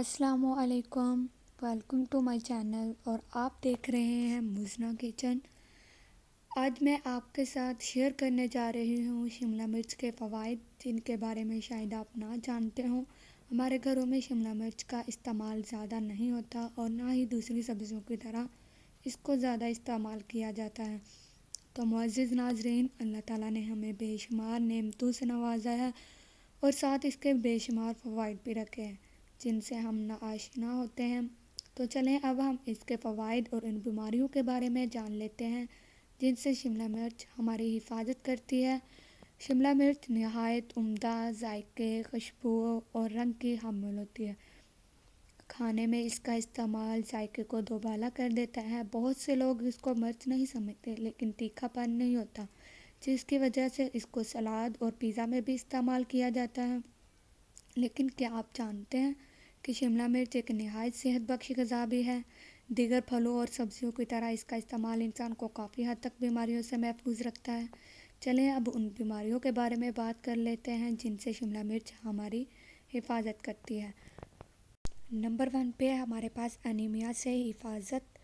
السلام علیکم، welcome to my channel اور آپ دیکھ رہے ہیں مزنہ کچن۔ آج میں آپ کے ساتھ شیئر کرنے جا رہی ہوں شملہ مرچ کے فوائد، جن کے بارے میں شاید آپ نہ جانتے ہوں۔ ہمارے گھروں میں شملہ مرچ کا استعمال زیادہ نہیں ہوتا اور نہ ہی دوسری سبزیوں کی طرح اس کو زیادہ استعمال کیا جاتا ہے۔ تو معزز ناظرین، اللہ تعالیٰ نے ہمیں بے شمار نعمتوں سے نوازا ہے اور ساتھ اس کے بے شمار فوائد بھی رکھے ہیں جن سے ہم ناآشنا ہوتے ہیں۔ تو چلیں اب ہم اس کے فوائد اور ان بیماریوں کے بارے میں جان لیتے ہیں جن سے شملہ مرچ ہماری حفاظت کرتی ہے۔ شملہ مرچ نہایت عمدہ ذائقے، خوشبو اور رنگ کی حامل ہوتی ہے۔ کھانے میں اس کا استعمال ذائقے کو دوبالا کر دیتا ہے۔ بہت سے لوگ اس کو مرچ نہیں سمجھتے، لیکن تیکھا پن نہیں ہوتا، جس کی وجہ سے اس کو سلاد اور پیزا میں بھی استعمال کیا جاتا ہے۔ لیکن کیا آپ جانتے ہیں کہ شملہ مرچ ایک نہایت صحت بخش غذا بھی ہے؟ دیگر پھلوں اور سبزیوں کی طرح اس کا استعمال انسان کو کافی حد تک بیماریوں سے محفوظ رکھتا ہے۔ چلیں اب ان بیماریوں کے بارے میں بات کر لیتے ہیں جن سے شملہ مرچ ہماری حفاظت کرتی ہے۔ نمبر 1 پہ ہمارے پاس انیمیا سے حفاظت۔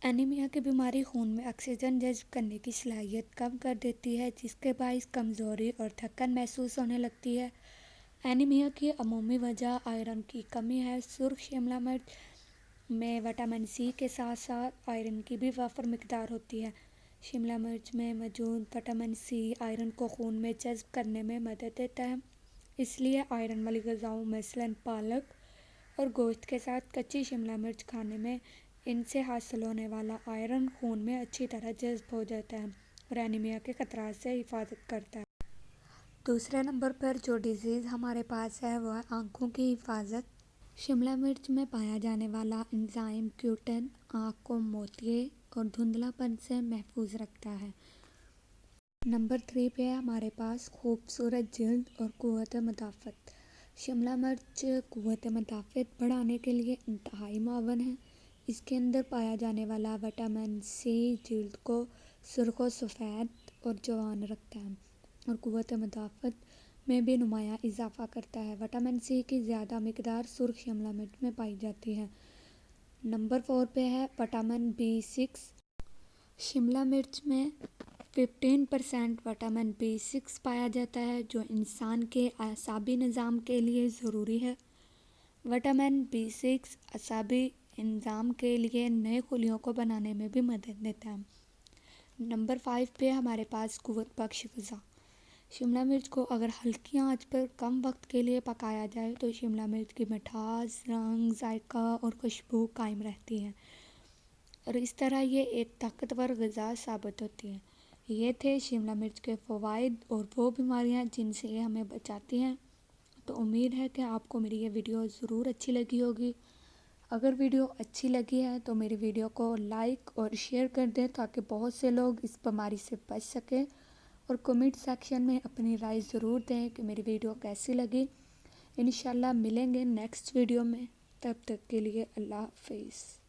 انیمیا کی بیماری خون میں آکسیجن جذب کرنے کی صلاحیت کم کر دیتی ہے، جس کے باعث کمزوری اور تھکن محسوس ہونے لگتی ہے۔ انیمیا کی عمومی وجہ آئرن کی کمی ہے۔ سرخ شملہ مرچ میں وٹامن سی کے ساتھ ساتھ آئرن کی بھی وافر مقدار ہوتی ہے۔ شملہ مرچ میں موجود وٹامن سی آئرن کو خون میں جذب کرنے میں مدد دیتا ہے، اس لیے آئرن والی غذاؤں مثلاً پالک اور گوشت کے ساتھ کچی شملہ مرچ کھانے میں ان سے حاصل ہونے والا آئرن خون میں اچھی طرح جذب ہو جاتا ہے اور انیمیا کے خطرات سے حفاظت کرتا ہے۔ دوسرے نمبر پر جو ڈیزیز ہمارے پاس ہے وہ ہے آنکھوں کی حفاظت۔ شملہ مرچ میں پایا جانے والا انزائم کیوٹن آنکھ کو موتیے اور دھندلا پن سے محفوظ رکھتا ہے۔ نمبر 3 پہ ہمارے پاس خوبصورت جلد اور قوت مدافعت۔ شملہ مرچ قوت مدافعت بڑھانے کے لیے انتہائی معاون ہے۔ اس کے اندر پایا جانے والا وٹامن سی جلد کو سرخ و سفید اور جوان رکھتا ہے اور قوت مدافعت میں بھی نمایاں اضافہ کرتا ہے۔ وٹامن سی کی زیادہ مقدار سرخ شملہ مرچ میں پائی جاتی ہے۔ نمبر 4 پہ ہے وٹامن B6۔ شملہ مرچ میں 15% وٹامن B6 پایا جاتا ہے، جو انسان کے اعصابی نظام کے لیے ضروری ہے۔ وٹامن B6 اعصابی نظام کے لیے نئے خلیوں کو بنانے میں بھی مدد دیتا ہے۔ نمبر 5 پہ ہمارے پاس قوت بخش غذا۔ شملہ مرچ کو اگر ہلکی آنچ پر کم وقت کے لیے پکایا جائے تو شملہ مرچ کی مٹھاس، رنگ، ذائقہ اور خوشبو قائم رہتی ہے اور اس طرح یہ ایک طاقتور غذا ثابت ہوتی ہے۔ یہ تھے شملہ مرچ کے فوائد اور وہ بیماریاں جن سے یہ ہمیں بچاتی ہیں۔ تو امید ہے کہ آپ کو میری یہ ویڈیو ضرور اچھی لگی ہوگی۔ اگر ویڈیو اچھی لگی ہے تو میری ویڈیو کو لائک اور شیئر کر دیں تاکہ بہت سے لوگ اس بیماری سے بچ سکیں، اور کمنٹ سیکشن میں اپنی رائے ضرور دیں کہ میری ویڈیو کیسی لگی۔ انشاءاللہ ملیں گے نیکسٹ ویڈیو میں، تب تک کے لیے اللہ حافظ۔